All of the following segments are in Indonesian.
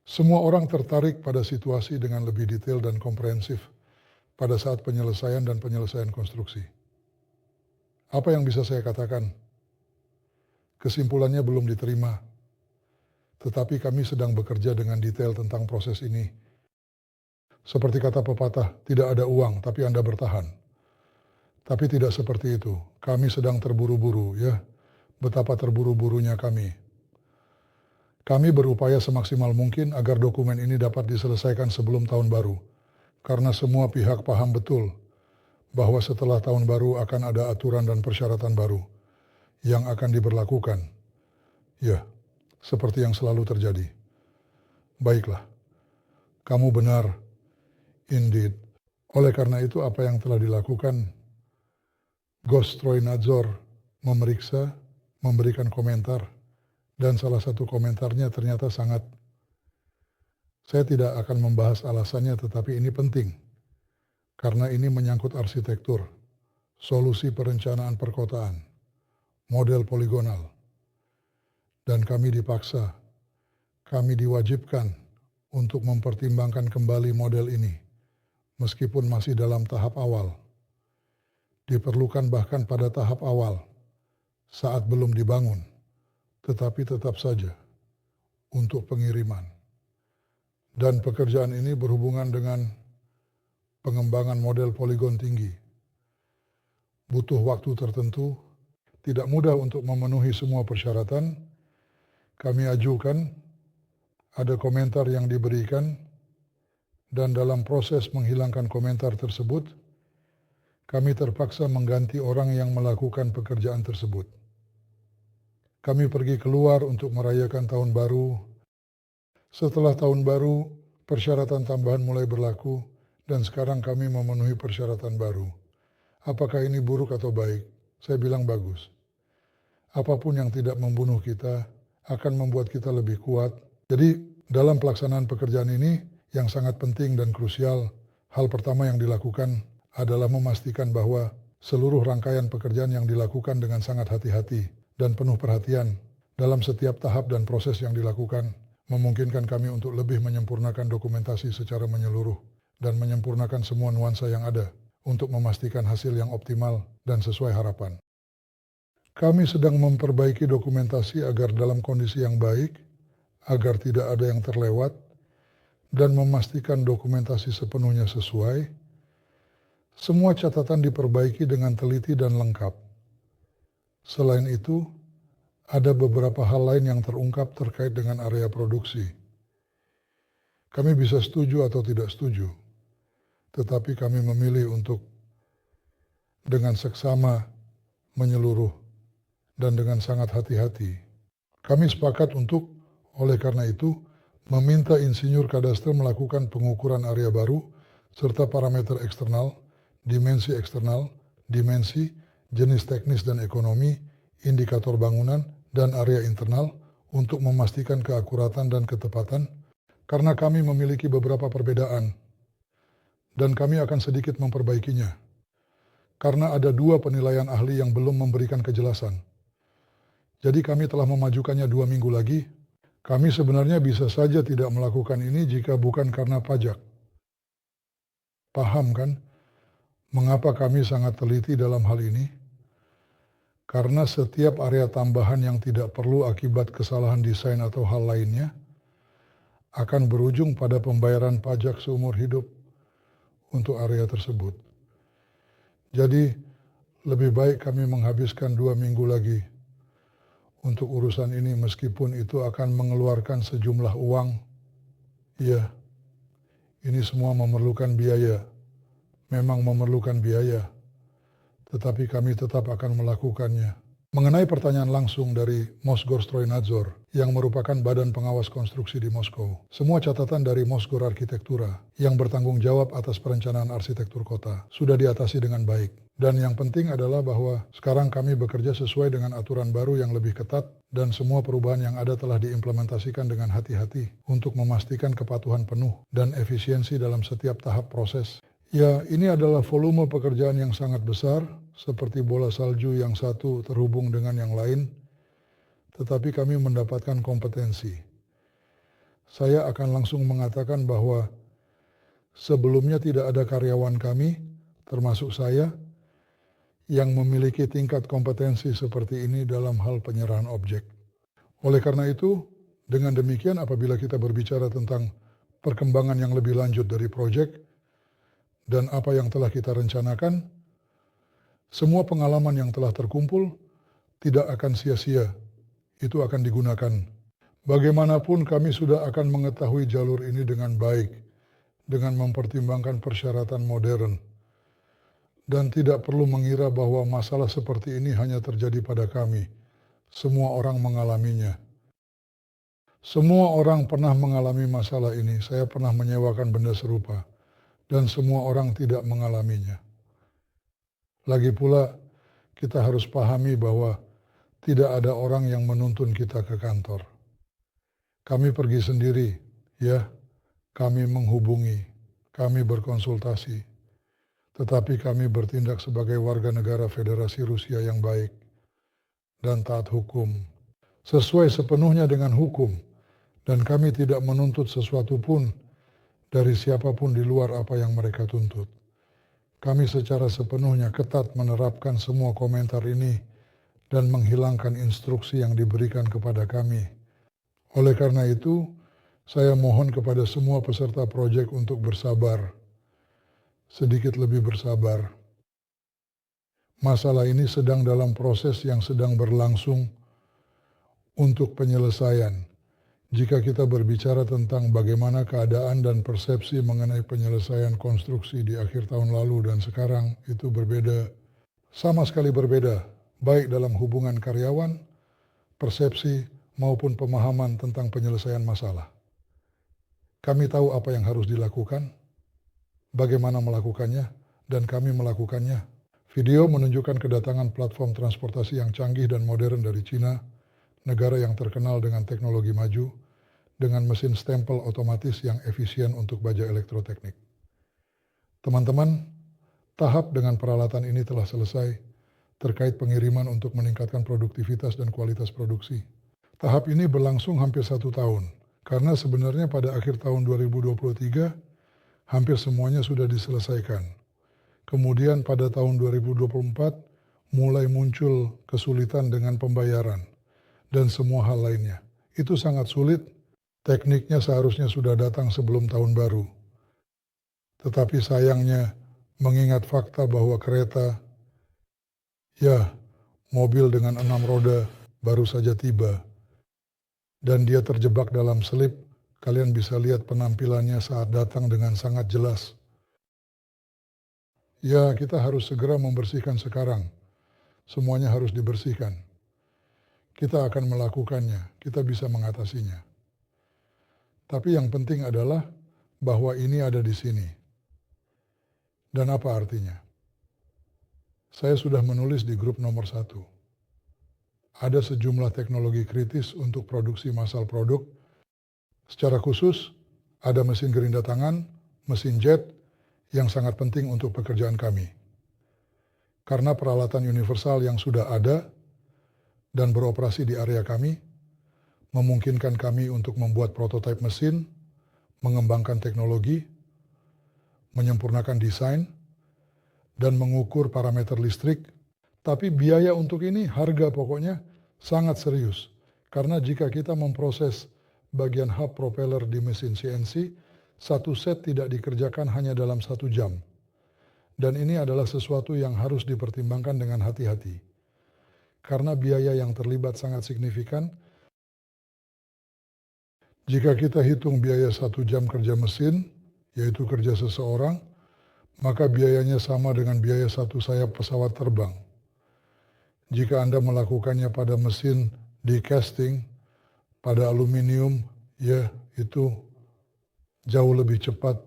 Semua orang tertarik pada situasi dengan lebih detail dan komprehensif pada saat penyelesaian dan penyelesaian konstruksi. Apa yang bisa saya katakan? Kesimpulannya belum diterima, tetapi kami sedang bekerja dengan detail tentang proses ini. Seperti kata pepatah, tidak ada uang, tapi Anda bertahan. Tapi tidak seperti itu. Kami sedang terburu-buru, ya. Betapa terburu-burunya kami. Kami berupaya semaksimal mungkin agar dokumen ini dapat diselesaikan sebelum tahun baru. Karena semua pihak paham betul bahwa setelah tahun baru akan ada aturan dan persyaratan baru yang akan diberlakukan. Ya, seperti yang selalu terjadi. Baiklah, kamu benar, indeed. Oleh karena itu apa yang telah dilakukan, Gostrojnadzor memeriksa, memberikan komentar, dan salah satu komentarnya ternyata sangat, saya tidak akan membahas alasannya tetapi ini penting, karena ini menyangkut arsitektur, solusi perencanaan perkotaan, model poligonal, dan kami dipaksa, kami diwajibkan untuk mempertimbangkan kembali model ini, meskipun masih dalam tahap awal. Diperlukan bahkan pada tahap awal, saat belum dibangun, tetapi tetap saja untuk pengiriman. Dan pekerjaan ini berhubungan dengan pengembangan model poligon tinggi. Butuh waktu tertentu, tidak mudah untuk memenuhi semua persyaratan. Kami ajukan, ada komentar yang diberikan, dan dalam proses menghilangkan komentar tersebut, kami terpaksa mengganti orang yang melakukan pekerjaan tersebut. Kami pergi keluar untuk merayakan tahun baru. Setelah tahun baru, persyaratan tambahan mulai berlaku, dan sekarang kami memenuhi persyaratan baru. Apakah ini buruk atau baik? Saya bilang bagus. Apapun yang tidak membunuh kita akan membuat kita lebih kuat. Jadi dalam pelaksanaan pekerjaan ini yang sangat penting dan krusial, hal pertama yang dilakukan adalah memastikan bahwa seluruh rangkaian pekerjaan yang dilakukan dengan sangat hati-hati dan penuh perhatian dalam setiap tahap dan proses yang dilakukan memungkinkan kami untuk lebih menyempurnakan dokumentasi secara menyeluruh dan menyempurnakan semua nuansa yang ada untuk memastikan hasil yang optimal dan sesuai harapan. Kami sedang memperbaiki dokumentasi agar dalam kondisi yang baik, agar tidak ada yang terlewat, dan memastikan dokumentasi sepenuhnya sesuai. Semua catatan diperbaiki dengan teliti dan lengkap. Selain itu, ada beberapa hal lain yang terungkap terkait dengan area produksi. Kami bisa setuju atau tidak setuju, tetapi kami memilih untuk dengan seksama menyeluruh dan dengan sangat hati-hati. Kami sepakat untuk, oleh karena itu, meminta insinyur kadastre melakukan pengukuran area baru serta parameter eksternal, dimensi eksternal, dimensi, jenis teknis dan ekonomi, indikator bangunan, dan area internal untuk memastikan keakuratan dan ketepatan, karena kami memiliki beberapa perbedaan, dan kami akan sedikit memperbaikinya, karena ada 2 penilaian ahli yang belum memberikan kejelasan. Jadi kami telah memajukannya 2 minggu lagi. Kami sebenarnya bisa saja tidak melakukan ini jika bukan karena pajak. Paham kan? Mengapa kami sangat teliti dalam hal ini? Karena setiap area tambahan yang tidak perlu akibat kesalahan desain atau hal lainnya akan berujung pada pembayaran pajak seumur hidup untuk area tersebut. Jadi lebih baik kami menghabiskan 2 minggu lagi untuk urusan ini meskipun itu akan mengeluarkan sejumlah uang. Ya, ini semua memerlukan biaya. Memang memerlukan biaya, tetapi kami tetap akan melakukannya. Mengenai pertanyaan langsung dari Mosgostrojnadzor, yang merupakan badan pengawas konstruksi di Moskow, semua catatan dari Mosgor Architektura yang bertanggung jawab atas perencanaan arsitektur kota sudah diatasi dengan baik. Dan yang penting adalah bahwa sekarang kami bekerja sesuai dengan aturan baru yang lebih ketat dan semua perubahan yang ada telah diimplementasikan dengan hati-hati untuk memastikan kepatuhan penuh dan efisiensi dalam setiap tahap proses. Ya, ini adalah volume pekerjaan yang sangat besar, seperti bola salju yang satu terhubung dengan yang lain, tetapi kami mendapatkan kompetensi. saya akan langsung mengatakan bahwa sebelumnya tidak ada karyawan kami, termasuk saya, yang memiliki tingkat kompetensi seperti ini dalam hal penyerahan objek. Oleh karena itu, dengan demikian apabila kita berbicara tentang perkembangan yang lebih lanjut dari proyek dan apa yang telah kita rencanakan, semua pengalaman yang telah terkumpul tidak akan sia-sia. Itu akan digunakan. Bagaimanapun kami sudah akan mengetahui jalur ini dengan baik, dengan mempertimbangkan persyaratan modern. Dan tidak perlu mengira bahwa masalah seperti ini hanya terjadi pada kami. Semua orang mengalaminya. Semua orang pernah mengalami masalah ini. Saya pernah menyewakan benda serupa. Dan semua orang tidak mengalaminya. Lagi pula, kita harus pahami bahwa tidak ada orang yang menuntun kita ke kantor. Kami pergi sendiri, ya. Kami menghubungi, kami berkonsultasi. Tetapi kami bertindak sebagai warga negara Federasi Rusia yang baik dan taat hukum. Sesuai sepenuhnya dengan hukum. Dan kami tidak menuntut sesuatu pun dari siapapun di luar apa yang mereka tuntut. Kami secara sepenuhnya ketat menerapkan semua komentar ini dan menghilangkan instruksi yang diberikan kepada kami. Oleh karena itu, saya mohon kepada semua peserta proyek untuk bersabar. Sedikit lebih bersabar. Masalah ini sedang dalam proses yang sedang berlangsung untuk penyelesaian. Jika kita berbicara tentang bagaimana keadaan dan persepsi mengenai penyelesaian konstruksi di akhir tahun lalu dan sekarang, itu berbeda, sama sekali berbeda, baik dalam hubungan karyawan, persepsi, maupun pemahaman tentang penyelesaian masalah. Kami tahu apa yang harus dilakukan, bagaimana melakukannya, dan kami melakukannya. Video menunjukkan kedatangan platform transportasi yang canggih dan modern dari Cina, negara yang terkenal dengan teknologi maju, dengan mesin stempel otomatis yang efisien untuk baja elektroteknik. Teman-teman, tahap dengan peralatan ini telah selesai terkait pengiriman untuk meningkatkan produktivitas dan kualitas produksi. Tahap ini berlangsung hampir 1 tahun, karena sebenarnya pada akhir tahun 2023, hampir semuanya sudah diselesaikan. Kemudian pada tahun 2024 mulai muncul kesulitan dengan pembayaran dan semua hal lainnya. Itu sangat sulit, tekniknya seharusnya sudah datang sebelum tahun baru. Tetapi sayangnya mengingat fakta bahwa kereta, ya mobil dengan 6 roda baru saja tiba dan dia terjebak dalam selip. Kalian bisa lihat penampilannya saat datang dengan sangat jelas. Ya, kita harus segera membersihkan sekarang. Semuanya harus dibersihkan. Kita akan melakukannya, kita bisa mengatasinya. Tapi yang penting adalah bahwa ini ada di sini. Dan apa artinya? Saya sudah menulis di grup nomor 1. Ada sejumlah teknologi kritis untuk produksi massal produk. Secara khusus, ada mesin gerinda tangan, mesin jet, yang sangat penting untuk pekerjaan kami. Karena peralatan universal yang sudah ada dan beroperasi di area kami, memungkinkan kami untuk membuat prototipe mesin, mengembangkan teknologi, menyempurnakan desain, dan mengukur parameter listrik. Tapi biaya untuk ini, harga pokoknya, sangat serius. Karena jika kita memproses bagian hub propeller di mesin CNC, satu set tidak dikerjakan hanya dalam 1 jam. Dan ini adalah sesuatu yang harus dipertimbangkan dengan hati-hati. Karena biaya yang terlibat sangat signifikan. Jika kita hitung biaya 1 jam kerja mesin, yaitu kerja seseorang, maka biayanya sama dengan biaya 1 sayap pesawat terbang. Jika Anda melakukannya pada mesin di casting, pada aluminium, ya itu jauh lebih cepat.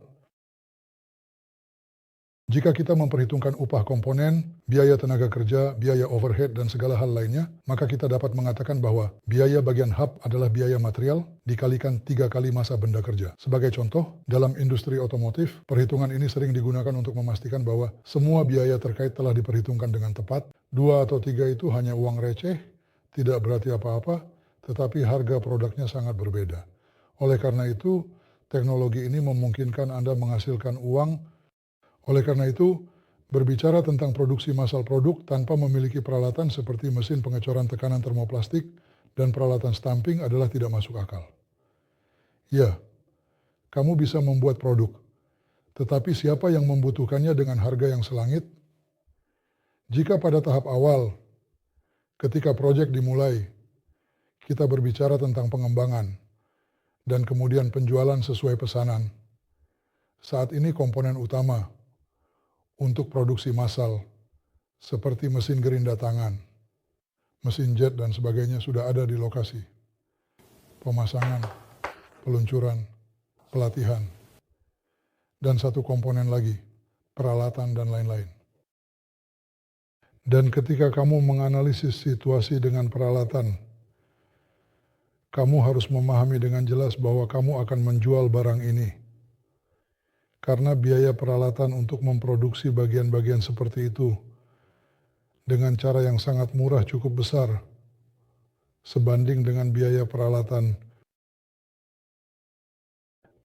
Jika kita memperhitungkan upah komponen, biaya tenaga kerja, biaya overhead, dan segala hal lainnya, maka kita dapat mengatakan bahwa biaya bagian hub adalah biaya material dikalikan 3 kali masa benda kerja. Sebagai contoh, dalam industri otomotif, perhitungan ini sering digunakan untuk memastikan bahwa semua biaya terkait telah diperhitungkan dengan tepat. 2 atau 3 itu hanya uang receh, tidak berarti apa-apa, tetapi harga produknya sangat berbeda. Oleh karena itu, teknologi ini memungkinkan Anda menghasilkan uang. Oleh karena itu, berbicara tentang produksi massal produk tanpa memiliki peralatan seperti mesin pengecoran tekanan termoplastik dan peralatan stamping adalah tidak masuk akal. Ya, kamu bisa membuat produk, tetapi siapa yang membutuhkannya dengan harga yang selangit? Jika pada tahap awal, ketika proyek dimulai, kita berbicara tentang pengembangan dan kemudian penjualan sesuai pesanan. Saat ini komponen utama untuk produksi massal seperti mesin gerinda tangan, mesin jet dan sebagainya sudah ada di lokasi. Pemasangan, peluncuran, pelatihan, dan satu komponen lagi, peralatan dan lain-lain. Dan ketika kamu menganalisis situasi dengan peralatan, kamu harus memahami dengan jelas bahwa kamu akan menjual barang ini. Karena biaya peralatan untuk memproduksi bagian-bagian seperti itu dengan cara yang sangat murah cukup besar sebanding dengan biaya peralatan.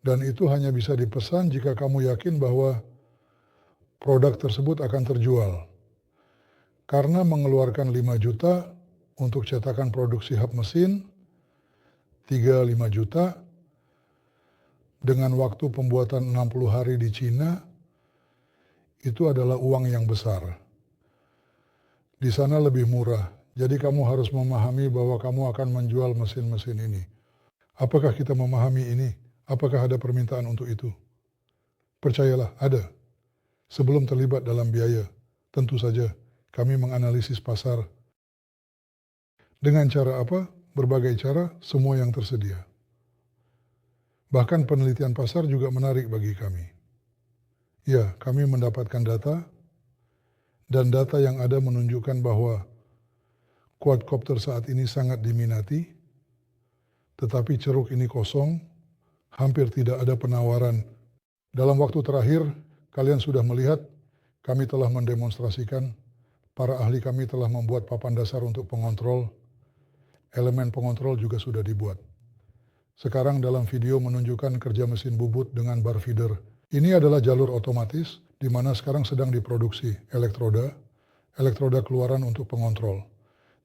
Dan itu hanya bisa dipesan jika kamu yakin bahwa produk tersebut akan terjual. Karena mengeluarkan 5 juta untuk cetakan produksi hub mesin, 3-5 juta, dengan waktu pembuatan 60 hari di Cina, itu adalah uang yang besar. Di sana lebih murah, jadi kamu harus memahami bahwa kamu akan menjual mesin-mesin ini. Apakah kita memahami ini? Apakah ada permintaan untuk itu? Percayalah, ada. Sebelum terlibat dalam biaya, tentu saja kami menganalisis pasar. Dengan cara apa? Berbagai cara, semua yang tersedia. Bahkan penelitian pasar juga menarik bagi kami. Ya, kami mendapatkan data, dan data yang ada menunjukkan bahwa quadcopter saat ini sangat diminati, tetapi ceruk ini kosong, hampir tidak ada penawaran. Dalam waktu terakhir, kalian sudah melihat, kami telah mendemonstrasikan, para ahli kami telah membuat papan dasar untuk pengontrol, elemen pengontrol juga sudah dibuat. Sekarang dalam video menunjukkan kerja mesin bubut dengan bar feeder. Ini adalah jalur otomatis, di mana sekarang sedang diproduksi elektroda keluaran untuk pengontrol.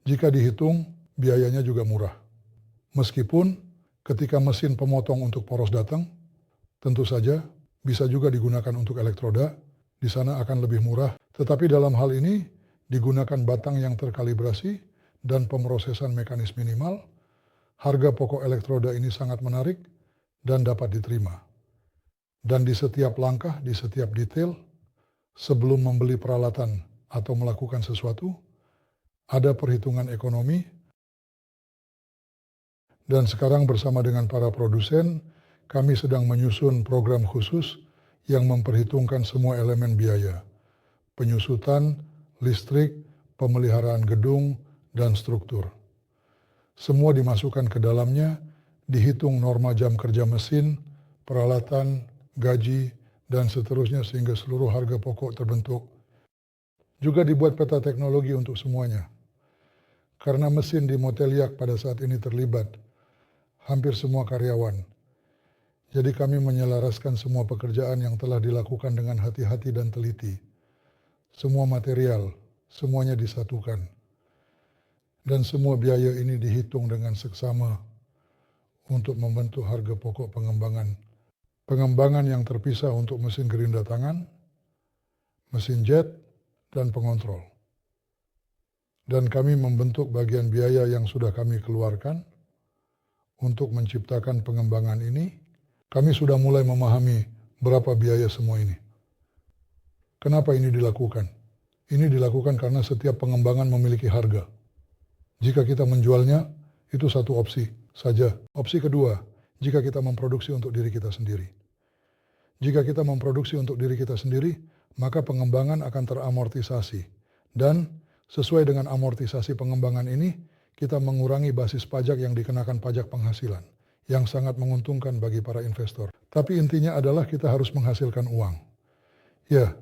Jika dihitung, biayanya juga murah. Meskipun ketika mesin pemotong untuk poros datang, tentu saja bisa juga digunakan untuk elektroda, di sana akan lebih murah. Tetapi dalam hal ini digunakan batang yang terkalibrasi dan pemrosesan mekanis minimal. Harga pokok elektroda ini sangat menarik dan dapat diterima. Dan di setiap langkah, di setiap detail, sebelum membeli peralatan atau melakukan sesuatu, ada perhitungan ekonomi. Dan sekarang bersama dengan para produsen, kami sedang menyusun program khusus yang memperhitungkan semua elemen biaya. Penyusutan, listrik, pemeliharaan gedung, dan struktur. Semua dimasukkan ke dalamnya, dihitung norma jam kerja mesin, peralatan, gaji, dan seterusnya sehingga seluruh harga pokok terbentuk. Juga dibuat peta teknologi untuk semuanya. Karena mesin di Moteliak pada saat ini terlibat, hampir semua karyawan. Jadi kami menyelaraskan semua pekerjaan yang telah dilakukan dengan hati-hati dan teliti. Semua material, semuanya disatukan. Dan semua biaya ini dihitung dengan seksama untuk membentuk harga pokok pengembangan. Pengembangan yang terpisah untuk mesin gerinda tangan, mesin jet, dan pengontrol. Dan kami membentuk bagian biaya yang sudah kami keluarkan untuk menciptakan pengembangan ini. Kami sudah mulai memahami berapa biaya semua ini. Kenapa ini dilakukan? Ini dilakukan karena setiap pengembangan memiliki harga. Jika kita menjualnya, itu satu opsi saja. Opsi kedua, jika kita memproduksi untuk diri kita sendiri. Jika kita memproduksi untuk diri kita sendiri, maka pengembangan akan teramortisasi. Dan sesuai dengan amortisasi pengembangan ini, kita mengurangi basis pajak yang dikenakan pajak penghasilan, yang sangat menguntungkan bagi para investor. Tapi intinya adalah kita harus menghasilkan uang. Ya,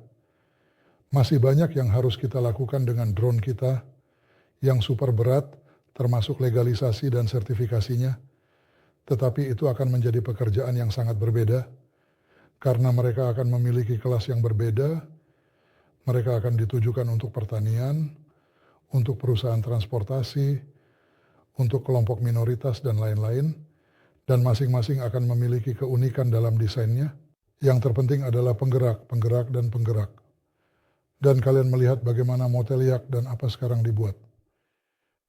masih banyak yang harus kita lakukan dengan drone kita, yang super berat, termasuk legalisasi dan sertifikasinya. Tetapi itu akan menjadi pekerjaan yang sangat berbeda, karena mereka akan memiliki kelas yang berbeda, mereka akan ditujukan untuk pertanian, untuk perusahaan transportasi, untuk kelompok minoritas dan lain-lain, dan masing-masing akan memiliki keunikan dalam desainnya. Yang terpenting adalah penggerak, penggerak, dan penggerak. Dan kalian melihat bagaimana Moteliak dan apa sekarang dibuat.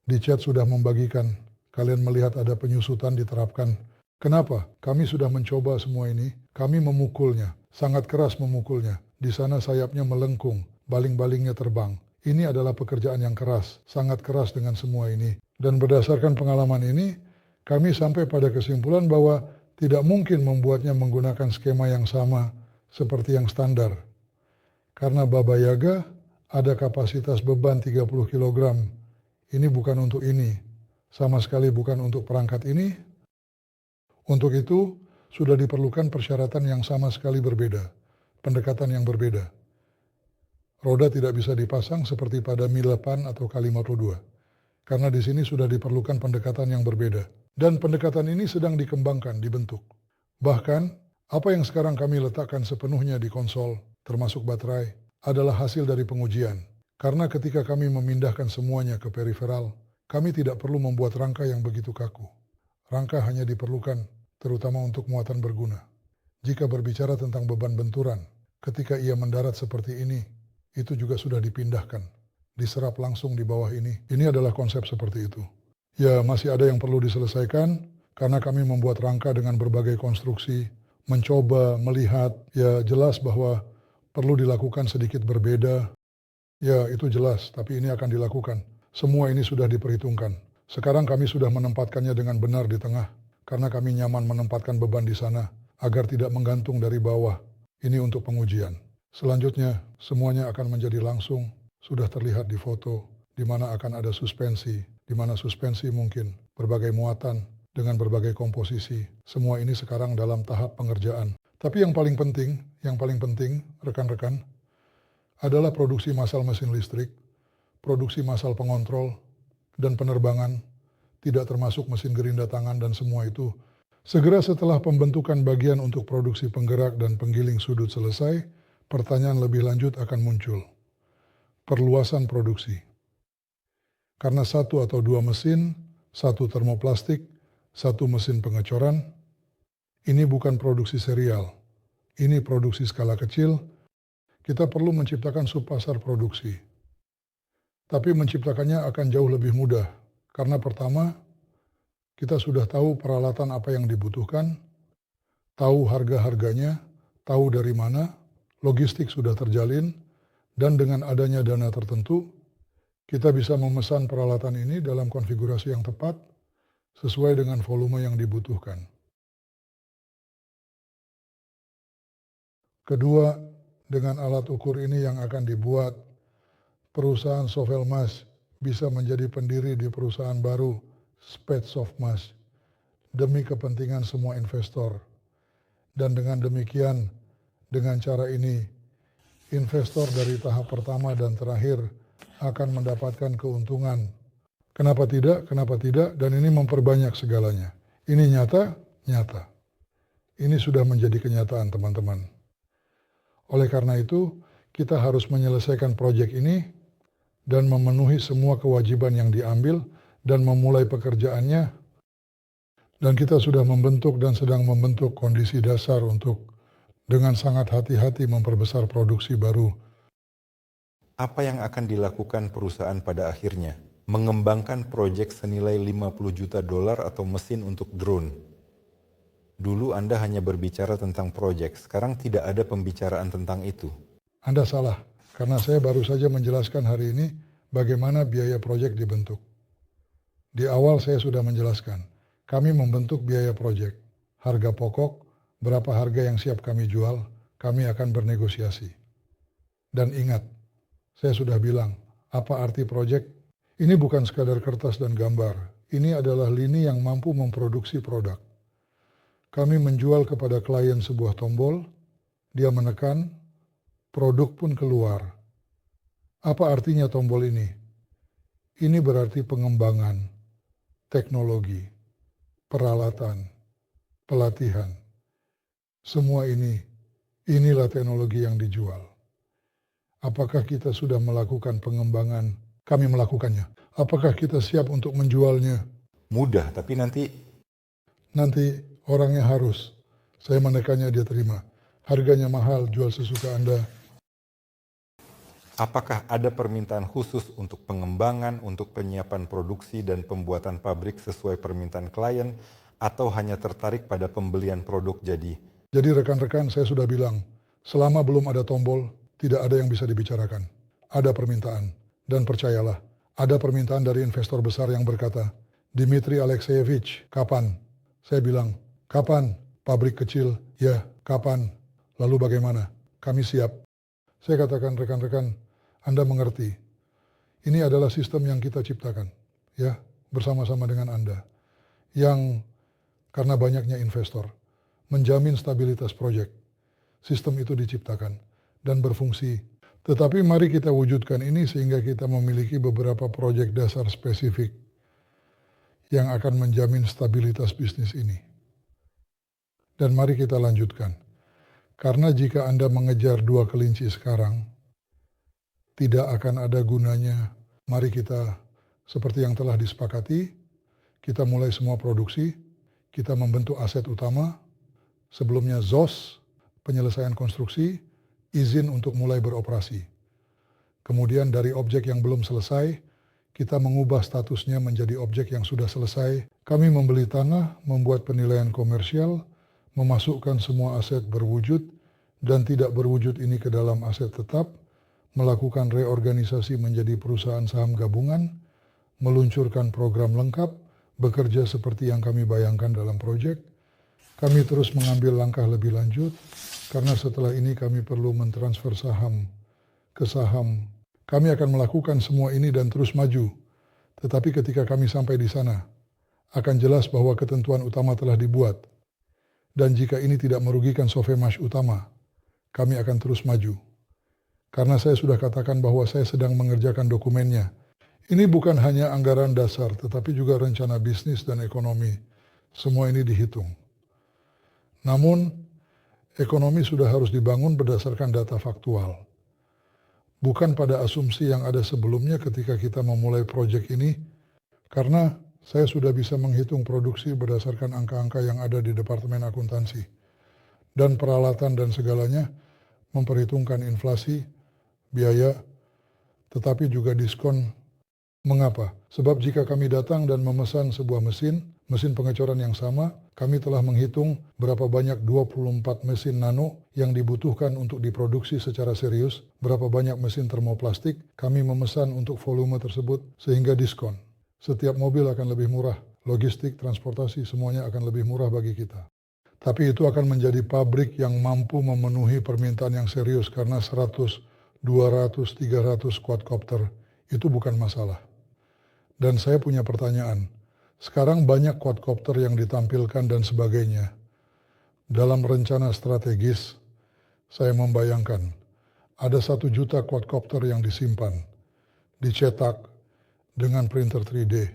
Di chat sudah membagikan, kalian melihat ada penyusutan diterapkan. Kenapa? Kami sudah mencoba semua ini, kami memukulnya, sangat keras memukulnya. Di sana sayapnya melengkung, baling-balingnya terbang. Ini adalah pekerjaan yang keras, sangat keras dengan semua ini. Dan berdasarkan pengalaman ini, kami sampai pada kesimpulan bahwa tidak mungkin membuatnya menggunakan skema yang sama seperti yang standar. Karena Baba Yaga ada kapasitas beban 30 kg. Ini bukan untuk ini. Sama sekali bukan untuk perangkat ini. Untuk itu, sudah diperlukan persyaratan yang sama sekali berbeda. Pendekatan yang berbeda. Roda tidak bisa dipasang seperti pada Mi 8 atau K52. Karena di sini sudah diperlukan pendekatan yang berbeda. Dan pendekatan ini sedang dikembangkan, dibentuk. Bahkan, apa yang sekarang kami letakkan sepenuhnya di konsol, termasuk baterai, adalah hasil dari pengujian. Karena ketika kami memindahkan semuanya ke periferal, kami tidak perlu membuat rangka yang begitu kaku. Rangka hanya diperlukan, terutama untuk muatan berguna. Jika berbicara tentang beban benturan, ketika ia mendarat seperti ini, itu juga sudah dipindahkan, diserap langsung di bawah ini. Ini adalah konsep seperti itu. Ya, masih ada yang perlu diselesaikan, karena kami membuat rangka dengan berbagai konstruksi, mencoba, melihat, ya jelas bahwa perlu dilakukan sedikit berbeda. Ya, itu jelas, tapi ini akan dilakukan. Semua ini sudah diperhitungkan. Sekarang kami sudah menempatkannya dengan benar di tengah, karena kami nyaman menempatkan beban di sana, agar tidak menggantung dari bawah. Ini untuk pengujian. Selanjutnya, semuanya akan menjadi langsung, sudah terlihat di foto, di mana akan ada suspensi, di mana suspensi mungkin berbagai muatan dengan berbagai komposisi. Semua ini sekarang dalam tahap pengerjaan. Tapi yang paling penting, rekan-rekan, adalah produksi massal mesin listrik, produksi massal pengontrol, dan penerbangan, tidak termasuk mesin gerinda tangan dan semua itu. Segera setelah pembentukan bagian untuk produksi penggerak dan penggiling sudut selesai, pertanyaan lebih lanjut akan muncul. Perluasan produksi. Karena satu atau dua mesin, satu termoplastik, satu mesin pengecoran, ini bukan produksi serial. Ini produksi skala kecil. Kita perlu menciptakan subpasar produksi. Tapi menciptakannya akan jauh lebih mudah. Karena pertama, kita sudah tahu peralatan apa yang dibutuhkan, tahu harga-harganya, tahu dari mana, logistik sudah terjalin, dan dengan adanya dana tertentu, kita bisa memesan peralatan ini dalam konfigurasi yang tepat, sesuai dengan volume yang dibutuhkan. Kedua, dengan alat ukur ini yang akan dibuat, perusahaan Sovelmas bisa menjadi pendiri di perusahaan baru, Spetsovmas, demi kepentingan semua investor. Dan dengan demikian, dengan cara ini, investor dari tahap pertama dan terakhir akan mendapatkan keuntungan. Kenapa tidak? Kenapa tidak? Dan ini memperbanyak segalanya. Ini nyata. Ini sudah menjadi kenyataan, teman-teman. Oleh karena itu, kita harus menyelesaikan proyek ini dan memenuhi semua kewajiban yang diambil dan memulai pekerjaannya. Dan kita sudah membentuk dan sedang membentuk kondisi dasar untuk dengan sangat hati-hati memperbesar produksi baru. Apa yang akan dilakukan perusahaan pada akhirnya? Mengembangkan proyek senilai $50 juta atau mesin untuk drone. Dulu Anda hanya berbicara tentang proyek, sekarang tidak ada pembicaraan tentang itu. Anda salah, karena saya baru saja menjelaskan hari ini bagaimana biaya proyek dibentuk. Di awal saya sudah menjelaskan, kami membentuk biaya proyek, harga pokok, berapa harga yang siap kami jual, kami akan bernegosiasi. Dan ingat, saya sudah bilang, apa arti proyek? Ini bukan sekadar kertas dan gambar. Ini adalah lini yang mampu memproduksi produk. Kami menjual kepada klien sebuah tombol, dia menekan, produk pun keluar. Apa artinya tombol ini? Ini berarti pengembangan, teknologi, peralatan, pelatihan. Semua inilah teknologi yang dijual. Apakah kita sudah melakukan pengembangan? Kami melakukannya. Apakah kita siap untuk menjualnya? Mudah, tapi Nanti orangnya harus. Saya menekannya, dia terima. Harganya mahal, jual sesuka Anda. apakah ada permintaan khusus untuk pengembangan, untuk penyiapan produksi dan pembuatan pabrik sesuai permintaan klien, atau hanya tertarik pada pembelian produk jadi? Jadi rekan-rekan, saya sudah bilang, selama belum ada tombol, tidak ada yang bisa dibicarakan. Ada permintaan. Dan percayalah, ada permintaan dari investor besar yang berkata, Dmitry Alexeyevich, kapan? Saya bilang, kapan? Pabrik kecil? Ya, kapan? Lalu bagaimana? Kami siap. Saya katakan, rekan-rekan, Anda mengerti. Ini adalah sistem yang kita ciptakan, ya, bersama-sama dengan Anda. Yang karena banyaknya investor, menjamin stabilitas proyek. Sistem itu diciptakan dan berfungsi. Tetapi mari kita wujudkan ini sehingga kita memiliki beberapa proyek dasar spesifik yang akan menjamin stabilitas bisnis ini. Dan mari kita lanjutkan. Karena jika Anda mengejar 2 kelinci sekarang, tidak akan ada gunanya. Mari kita, seperti yang telah disepakati, kita mulai semua produksi, kita membentuk aset utama, sebelumnya ZOS, penyelesaian konstruksi, izin untuk mulai beroperasi. Kemudian dari objek yang belum selesai, kita mengubah statusnya menjadi objek yang sudah selesai. Kami membeli tanah, membuat penilaian komersial, memasukkan semua aset berwujud dan tidak berwujud ini ke dalam aset tetap, melakukan reorganisasi menjadi perusahaan saham gabungan, meluncurkan program lengkap, bekerja seperti yang kami bayangkan dalam proyek. Kami terus mengambil langkah lebih lanjut, karena setelah ini kami perlu mentransfer saham ke saham. Kami akan melakukan semua ini dan terus maju. Tetapi ketika kami sampai di sana, akan jelas bahwa ketentuan utama telah dibuat. Dan jika ini tidak merugikan Sofemash utama, kami akan terus maju. Karena saya sudah katakan bahwa saya sedang mengerjakan dokumennya. Ini bukan hanya anggaran dasar, tetapi juga rencana bisnis dan ekonomi. Semua ini dihitung. Namun, ekonomi sudah harus dibangun berdasarkan data faktual. Bukan pada asumsi yang ada sebelumnya ketika kita memulai proyek ini, karena saya sudah bisa menghitung produksi berdasarkan angka-angka yang ada di Departemen Akuntansi. Dan peralatan dan segalanya memperhitungkan inflasi, biaya, tetapi juga diskon. Mengapa? Sebab jika kami datang dan memesan sebuah mesin pengecoran yang sama, kami telah menghitung berapa banyak 24 mesin nano yang dibutuhkan untuk diproduksi secara serius, berapa banyak mesin termoplastik, kami memesan untuk volume tersebut sehingga diskon. Setiap mobil akan lebih murah, logistik, transportasi, semuanya akan lebih murah bagi kita. Tapi itu akan menjadi pabrik yang mampu memenuhi permintaan yang serius karena 100, 200, 300 quadcopter itu bukan masalah. Dan saya punya pertanyaan, sekarang banyak quadcopter yang ditampilkan dan sebagainya. Dalam rencana strategis, saya membayangkan ada 1 juta quadcopter yang disimpan, dicetak dengan printer 3D,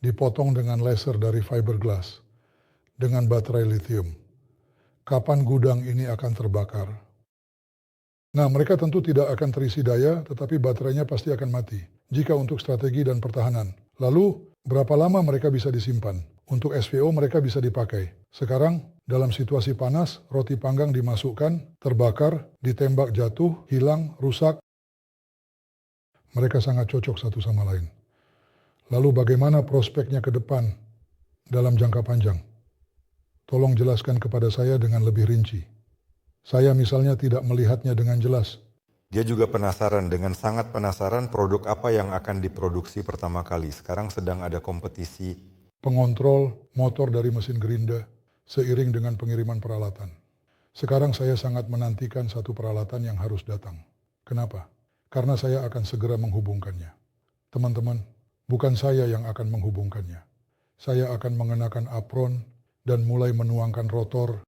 dipotong dengan laser dari fiberglass, dengan baterai lithium. Kapan gudang ini akan terbakar? Nah, mereka tentu tidak akan terisi daya, tetapi baterainya pasti akan mati. Jika untuk strategi dan pertahanan. Lalu, berapa lama mereka bisa disimpan? Untuk SVO mereka bisa dipakai. Sekarang, dalam situasi panas, roti panggang dimasukkan, terbakar, ditembak jatuh, hilang, rusak. Mereka sangat cocok satu sama lain. Lalu bagaimana prospeknya ke depan dalam jangka panjang? Tolong jelaskan kepada saya dengan lebih rinci. Saya misalnya tidak melihatnya dengan jelas. Dia juga penasaran, dengan sangat penasaran produk apa yang akan diproduksi pertama kali. Sekarang sedang ada kompetisi. Pengontrol motor dari mesin gerinda seiring dengan pengiriman peralatan. Sekarang saya sangat menantikan satu peralatan yang harus datang. Kenapa? Karena saya akan segera menghubungkannya. Teman-teman, bukan saya yang akan menghubungkannya. Saya akan mengenakan apron dan mulai menuangkan rotor.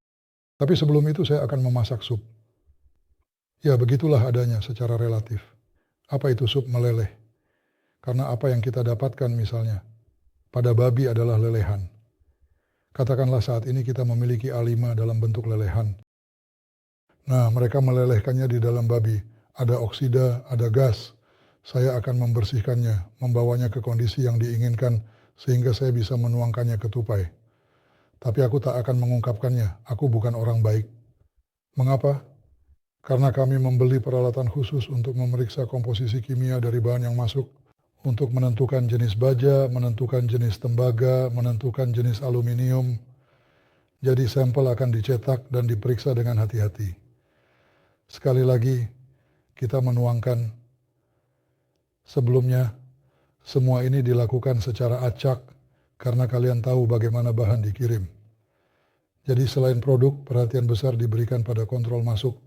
Tapi sebelum itu saya akan memasak sup. Ya, begitulah adanya secara relatif. Apa itu sup meleleh? Karena apa yang kita dapatkan misalnya pada babi adalah lelehan. Katakanlah saat ini kita memiliki A5 dalam bentuk lelehan. Nah, mereka melelehkannya di dalam babi. Ada oksida, ada gas. Saya akan membersihkannya, membawanya ke kondisi yang diinginkan sehingga saya bisa menuangkannya ke tupai. Tapi aku tak akan mengungkapkannya. Aku bukan orang baik. Mengapa? Karena kami membeli peralatan khusus untuk memeriksa komposisi kimia dari bahan yang masuk, untuk menentukan jenis baja, menentukan jenis tembaga, menentukan jenis aluminium. Jadi sampel akan dicetak dan diperiksa dengan hati-hati. Sekali lagi, kita menuangkan. Sebelumnya, semua ini dilakukan secara acak karena kalian tahu bagaimana bahan dikirim. Jadi selain produk, perhatian besar diberikan pada kontrol masuk.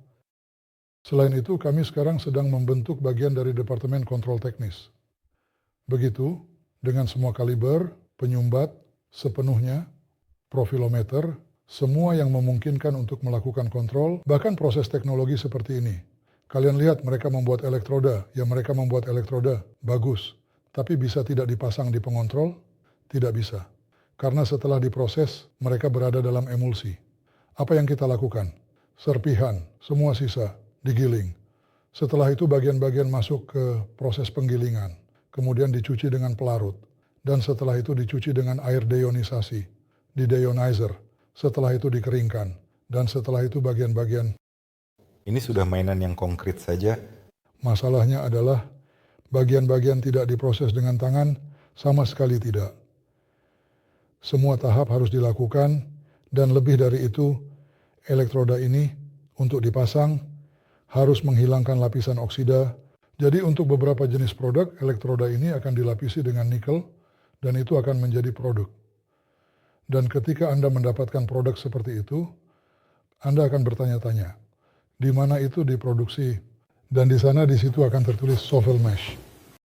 Selain itu, kami sekarang sedang membentuk bagian dari Departemen Kontrol Teknis. Begitu, dengan semua kaliber, penyumbat, sepenuhnya, profilometer, semua yang memungkinkan untuk melakukan kontrol, bahkan proses teknologi seperti ini. Kalian lihat mereka membuat elektroda, ya mereka membuat elektroda, bagus. Tapi bisa tidak dipasang di pengontrol? Tidak bisa. Karena setelah diproses, mereka berada dalam emulsi. Apa yang kita lakukan? Serpihan, semua sisa, digiling. Setelah itu bagian-bagian masuk ke proses penggilingan. Kemudian dicuci dengan pelarut. Dan setelah itu dicuci dengan air deionisasi, di deionizer. Setelah itu dikeringkan. Dan setelah itu bagian-bagian. Ini sudah mainan yang konkret saja. Masalahnya adalah bagian-bagian tidak diproses dengan tangan, sama sekali tidak. Semua tahap harus dilakukan, dan lebih dari itu, elektroda ini untuk dipasang harus menghilangkan lapisan oksida. Jadi untuk beberapa jenis produk, elektroda ini akan dilapisi dengan nikel, dan itu akan menjadi produk. Dan ketika Anda mendapatkan produk seperti itu, Anda akan bertanya-tanya, di mana itu diproduksi? Dan di sana di situ akan tertulis Sovel Mesh.